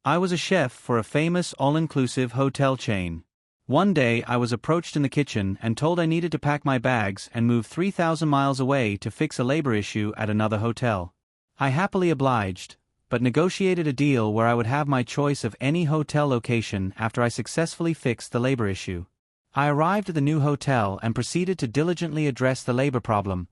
I was a chef for a famous all-inclusive hotel chain. One day I was approached in the kitchen and told I needed to pack my bags and move 3,000 miles away to fix a labor issue at another hotel. I happily obliged, but negotiated a deal where I would have my choice of any hotel location after I successfully fixed the labor issue. I arrived at the new hotel and proceeded to diligently address the labor problem,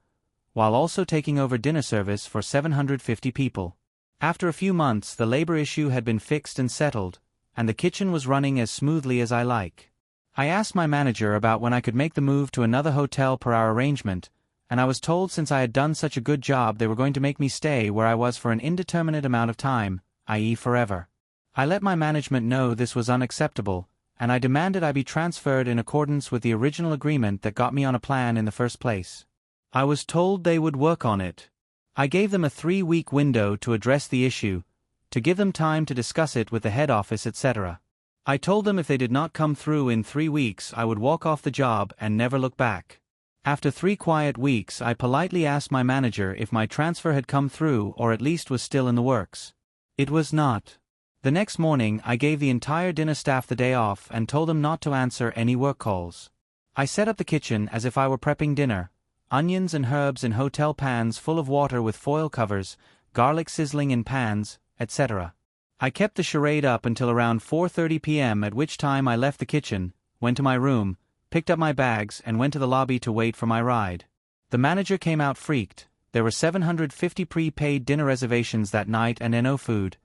while also taking over dinner service for 750 people. After a few months, the labor issue had been fixed and settled, and the kitchen was running as smoothly as I like. I asked my manager about when I could make the move to another hotel per our arrangement, and I was told since I had done such a good job they were going to make me stay where I was for an indeterminate amount of time, i.e. forever. I let my management know this was unacceptable, and I demanded I be transferred in accordance with the original agreement that got me on a plan in the first place. I was told they would work on it. I gave them a 3-week window to address the issue, to give them time to discuss it with the head office, etc. I told them if they did not come through in 3 weeks I would walk off the job and never look back. After 3 quiet weeks I politely asked my manager if my transfer had come through or at least was still in the works. It was not. The next morning I gave the entire dinner staff the day off and told them not to answer any work calls. I set up the kitchen as if I were prepping dinner. Onions and herbs in hotel pans full of water with foil covers, garlic sizzling in pans, etc. I kept the charade up until around 4:30 p.m., at which time I left the kitchen, went to my room, picked up my bags and went to the lobby to wait for my ride. The manager came out freaked. There were 750 pre-paid dinner reservations that night and no food,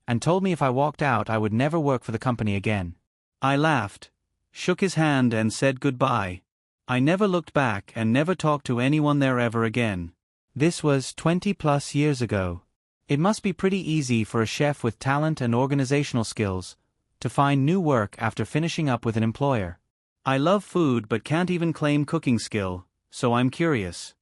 and told me if I walked out I would never work for the company again. I laughed, shook his hand and said goodbye. I never looked back and never talked to anyone there ever again. This was 20+ years ago. It must be pretty easy for a chef with talent and organizational skills to find new work after finishing up with an employer. I love food but can't even claim cooking skill, so I'm curious.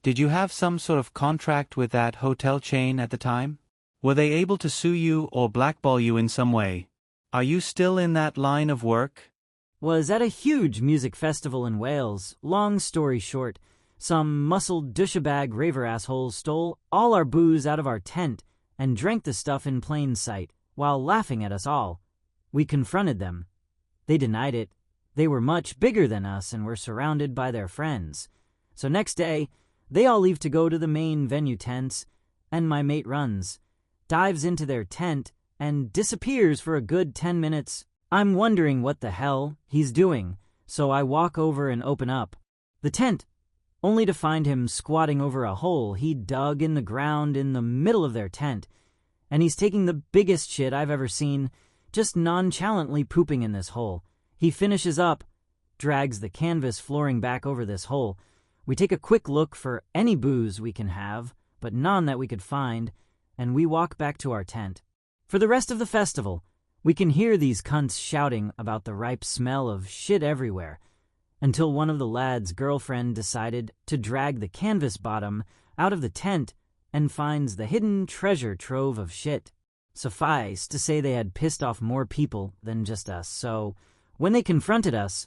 Did you have some sort of contract with that hotel chain at the time? Were they able to sue you or blackball you in some way? Are you still in that line of work? Was at a huge music festival in Wales. Long story short, some muscled douchebag raver assholes stole all our booze out of our tent and drank the stuff in plain sight, while laughing at us all. We confronted them. They denied it. They were much bigger than us and were surrounded by their friends. So next day, they all leave to go to the main venue tents, and my mate runs, dives into their tent, and disappears for a good 10 minutes. I'm wondering what the hell he's doing, so I walk over and open up the tent, only to find him squatting over a hole he dug in the ground in the middle of their tent, and he's taking the biggest shit I've ever seen, just nonchalantly pooping in this hole. He finishes up, drags the canvas flooring back over this hole. We take a quick look for any booze we can have, but none that we could find, and we walk back to our tent. For the rest of the festival, we can hear these cunts shouting about the ripe smell of shit everywhere, until one of the lads' girlfriend decided to drag the canvas bottom out of the tent and finds the hidden treasure trove of shit. Suffice to say they had pissed off more people than just us, so when they confronted us,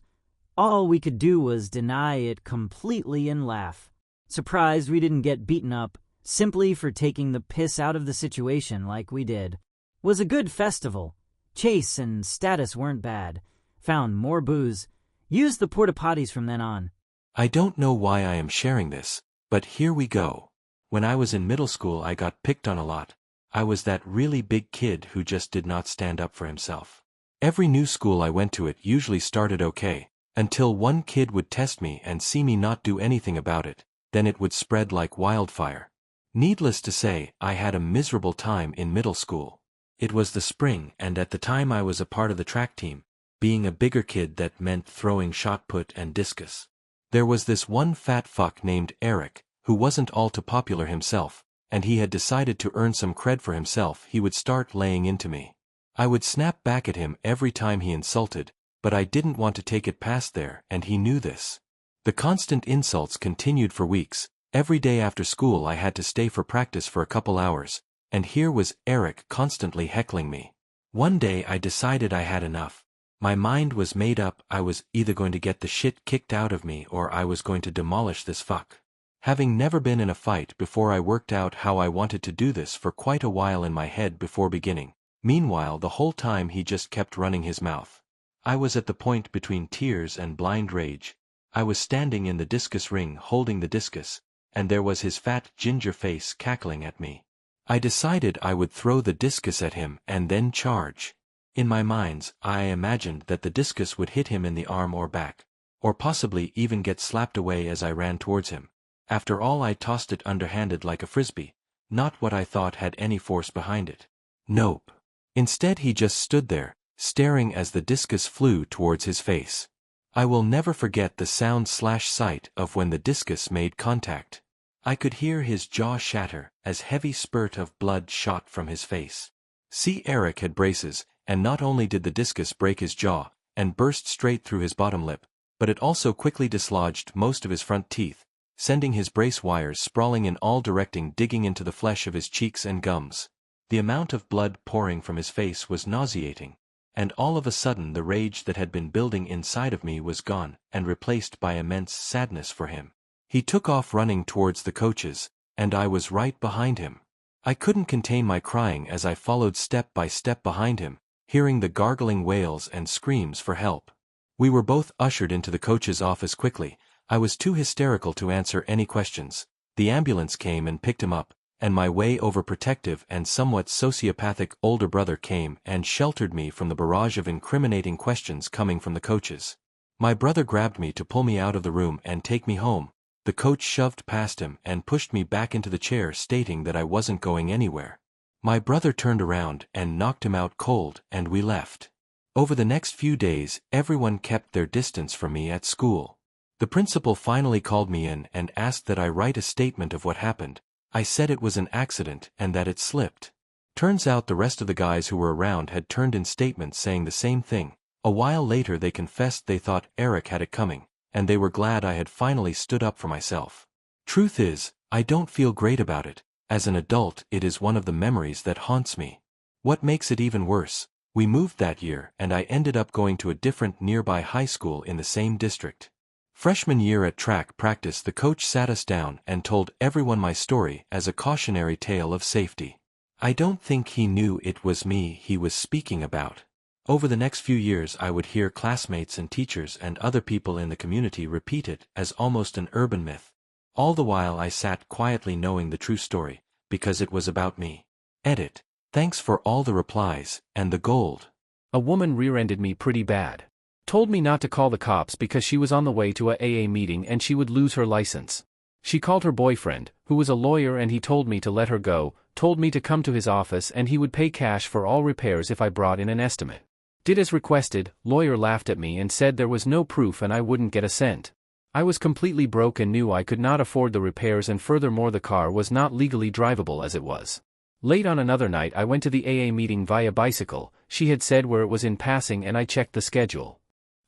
all we could do was deny it completely and laugh. Surprised we didn't get beaten up, simply for taking the piss out of the situation like we did. Was a good festival. Chase and status weren't bad. Found more booze. Used the porta-potties from then on. I don't know why I am sharing this, but here we go. When I was in middle school I got picked on a lot. I was that really big kid who just did not stand up for himself. Every new school I went to it usually started okay, until one kid would test me and see me not do anything about it, then it would spread like wildfire. Needless to say, I had a miserable time in middle school. It was the spring and at the time I was a part of the track team. Being a bigger kid that meant throwing shot put and discus. There was this one fat fuck named Eric, who wasn't all too popular himself, and he had decided to earn some cred for himself. He would start laying into me. I would snap back at him every time he insulted, but I didn't want to take it past there, and he knew this. The constant insults continued for weeks. Every day after school I had to stay for practice for a couple hours, and here was Eric constantly heckling me. One day I decided I had enough. My mind was made up. I was either going to get the shit kicked out of me or I was going to demolish this fuck. Having never been in a fight before, I worked out how I wanted to do this for quite a while in my head before beginning. Meanwhile, the whole time he just kept running his mouth. I was at the point between tears and blind rage. I was standing in the discus ring holding the discus, and there was his fat ginger face cackling at me. I decided I would throw the discus at him and then charge. In my mind's eye, I imagined that the discus would hit him in the arm or back, or possibly even get slapped away as I ran towards him. After all, I tossed it underhanded like a frisbee, not what I thought had any force behind it. Nope. Instead, he just stood there, staring as the discus flew towards his face. I will never forget the sound/sight of when the discus made contact. I could hear his jaw shatter as heavy spurt of blood shot from his face. See, Eric had braces, and not only did the discus break his jaw and burst straight through his bottom lip, but it also quickly dislodged most of his front teeth, sending his brace wires sprawling in all directions, digging into the flesh of his cheeks and gums. The amount of blood pouring from his face was nauseating, and all of a sudden the rage that had been building inside of me was gone and replaced by immense sadness for him. He took off running towards the coaches, and I was right behind him. I couldn't contain my crying as I followed step by step behind him, hearing the gargling wails and screams for help. We were both ushered into the coach's office quickly. I was too hysterical to answer any questions. The ambulance came and picked him up, and my way overprotective and somewhat sociopathic older brother came and sheltered me from the barrage of incriminating questions coming from the coaches. My brother grabbed me to pull me out of the room and take me home. The coach shoved past him and pushed me back into the chair, stating that I wasn't going anywhere. My brother turned around and knocked him out cold, and we left. Over the next few days, everyone kept their distance from me at school. The principal finally called me in and asked that I write a statement of what happened. I said it was an accident and that it slipped. Turns out the rest of the guys who were around had turned in statements saying the same thing. A while later they confessed they thought Eric had it coming, and they were glad I had finally stood up for myself. Truth is, I don't feel great about it. As an adult, it is one of the memories that haunts me. What makes it even worse, we moved that year and I ended up going to a different nearby high school in the same district. Freshman year at track practice, the coach sat us down and told everyone my story as a cautionary tale of safety. I don't think he knew it was me he was speaking about. Over the next few years, I would hear classmates and teachers and other people in the community repeat it as almost an urban myth. All the while I sat quietly knowing the true story, because it was about me. Edit. Thanks for all the replies and the gold. A woman rear-ended me pretty bad. Told me not to call the cops because she was on the way to a AA meeting and she would lose her license. She called her boyfriend, who was a lawyer, and he told me to let her go, told me to come to his office and he would pay cash for all repairs if I brought in an estimate. Did as requested. Lawyer laughed at me and said there was no proof and I wouldn't get a cent. I was completely broke and knew I could not afford the repairs, and furthermore the car was not legally drivable as it was. Late on another night I went to the AA meeting via bicycle. She had said where it was in passing and I checked the schedule.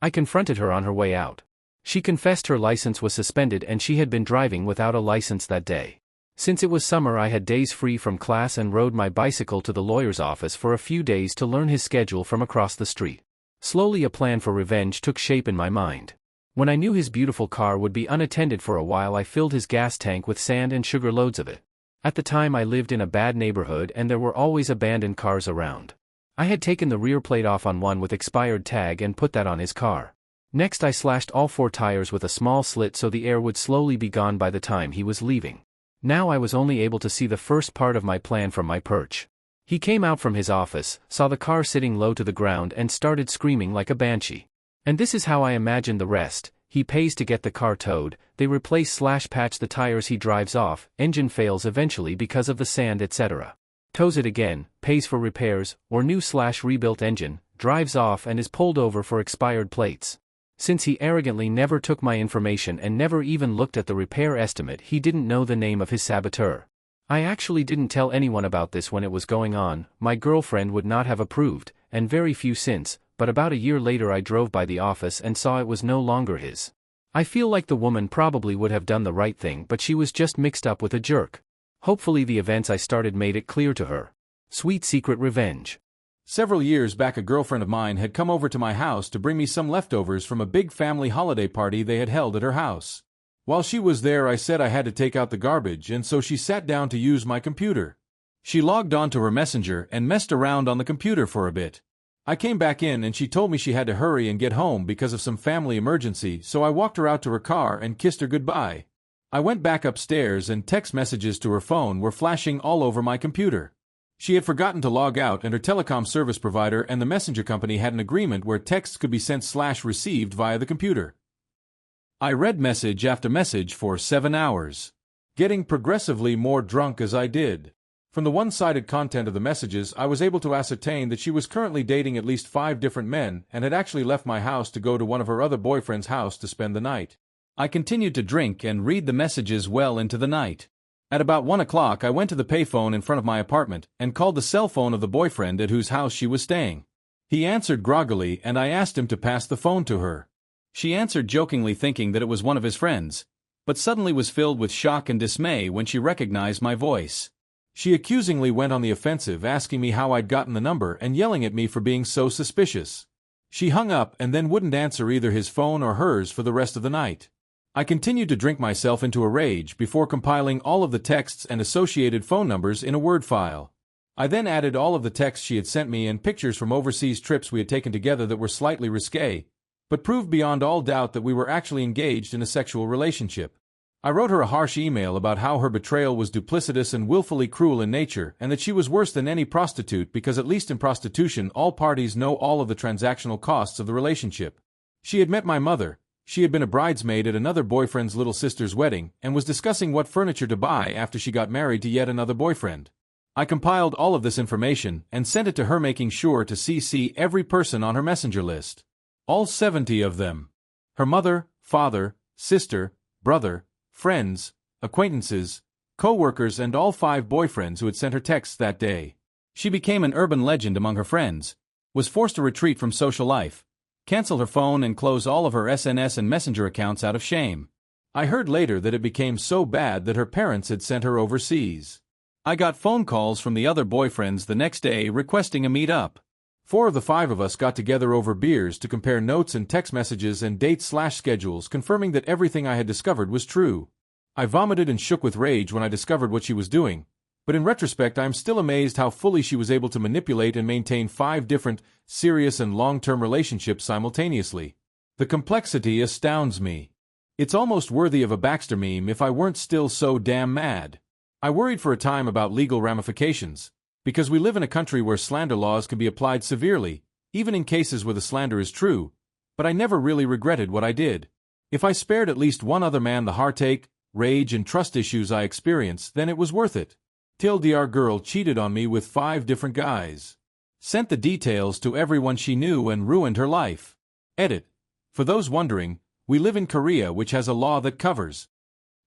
I confronted her on her way out. She confessed her license was suspended and she had been driving without a license that day. Since it was summer, I had days free from class and rode my bicycle to the lawyer's office for a few days to learn his schedule from across the street. Slowly a plan for revenge took shape in my mind. When I knew his beautiful car would be unattended for a while, I filled his gas tank with sand and sugar loads of it. At the time I lived in a bad neighborhood and there were always abandoned cars around. I had taken the rear plate off on one with expired tag and put that on his car. Next I slashed all 4 tires with a small slit so the air would slowly be gone by the time he was leaving. Now I was only able to see the first part of my plan from my perch. He came out from his office, saw the car sitting low to the ground and started screaming like a banshee. And this is how I imagined the rest. He pays to get the car towed, they replace/patch the tires, he drives off, engine fails eventually because of the sand etc. Tows it again, pays for repairs, or new/rebuilt engine, drives off and is pulled over for expired plates. Since he arrogantly never took my information and never even looked at the repair estimate, he didn't know the name of his saboteur. I actually didn't tell anyone about this when it was going on. My girlfriend would not have approved, and very few since, but about a year later I drove by the office and saw it was no longer his. I feel like the woman probably would have done the right thing, but she was just mixed up with a jerk. Hopefully the events I started made it clear to her. Sweet secret revenge. Several years back, a girlfriend of mine had come over to my house to bring me some leftovers from a big family holiday party they had held at her house. While she was there, I said I had to take out the garbage, and so she sat down to use my computer. She logged on to her messenger and messed around on the computer for a bit. I came back in and she told me she had to hurry and get home because of some family emergency, so I walked her out to her car and kissed her goodbye. I went back upstairs and text messages to her phone were flashing all over my computer. She had forgotten to log out, and her telecom service provider and the messenger company had an agreement where texts could be sent/received via the computer. I read message after message for 7 hours, getting progressively more drunk as I did. From the one-sided content of the messages, I was able to ascertain that she was currently dating at least 5 different men and had actually left my house to go to one of her other boyfriend's house to spend the night. I continued to drink and read the messages well into the night. At about 1 o'clock, I went to the payphone in front of my apartment and called the cell phone of the boyfriend at whose house she was staying. He answered groggily, and I asked him to pass the phone to her. She answered jokingly, thinking that it was one of his friends, but suddenly was filled with shock and dismay when she recognized my voice. She accusingly went on the offensive, asking me how I'd gotten the number and yelling at me for being so suspicious. She hung up and then wouldn't answer either his phone or hers for the rest of the night. I continued to drink myself into a rage before compiling all of the texts and associated phone numbers in a Word file. I then added all of the texts she had sent me and pictures from overseas trips we had taken together that were slightly risque, but proved beyond all doubt that we were actually engaged in a sexual relationship. I wrote her a harsh email about how her betrayal was duplicitous and willfully cruel in nature, and that she was worse than any prostitute because, at least in prostitution, all parties know all of the transactional costs of the relationship. She had met my mother. She had been a bridesmaid at another boyfriend's little sister's wedding and was discussing what furniture to buy after she got married to yet another boyfriend. I compiled all of this information and sent it to her, making sure to CC every person on her messenger list. All 70 of them. Her mother, father, sister, brother, friends, acquaintances, co-workers, and all 5 boyfriends who had sent her texts that day. She became an urban legend among her friends, was forced to retreat from social life, cancel her phone, and close all of her SNS and Messenger accounts out of shame. I heard later that it became so bad that her parents had sent her overseas. I got phone calls from the other boyfriends the next day requesting a meet-up. 4 of the 5 of us got together over beers to compare notes and text messages and dates/schedules, confirming that everything I had discovered was true. I vomited and shook with rage when I discovered what she was doing, but in retrospect I am still amazed how fully she was able to manipulate and maintain 5 different, serious and long-term relationships simultaneously. The complexity astounds me. It's almost worthy of a Baxter meme if I weren't still so damn mad. I worried for a time about legal ramifications, because we live in a country where slander laws can be applied severely, even in cases where the slander is true, but I never really regretted what I did. If I spared at least one other man the heartache, rage and trust issues I experienced, then it was worth it. TLDR girl cheated on me with 5 different guys. Sent the details to everyone she knew and ruined her life. Edit. For those wondering, we live in Korea, which has a law that covers.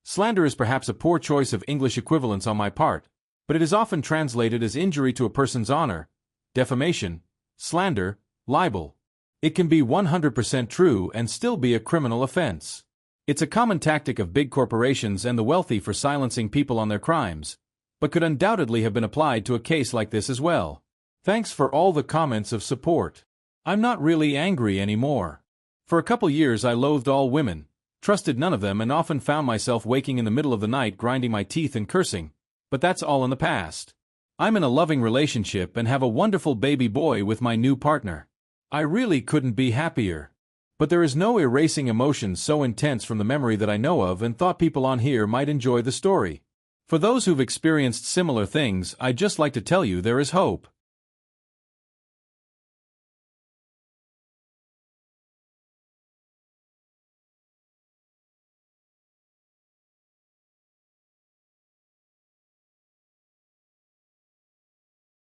Slander is perhaps a poor choice of English equivalence on my part, but it is often translated as injury to a person's honor, defamation, slander, libel. It can be 100% true and still be a criminal offense. It's a common tactic of big corporations and the wealthy for silencing people on their crimes, but could undoubtedly have been applied to a case like this as well. Thanks for all the comments of support. I'm not really angry anymore. For a couple years I loathed all women, trusted none of them, and often found myself waking in the middle of the night grinding my teeth and cursing, but that's all in the past. I'm in a loving relationship and have a wonderful baby boy with my new partner. I really couldn't be happier. But there is no erasing emotions so intense from the memory that I know of, and thought people on here might enjoy the story. For those who've experienced similar things, I'd just like to tell you there is hope.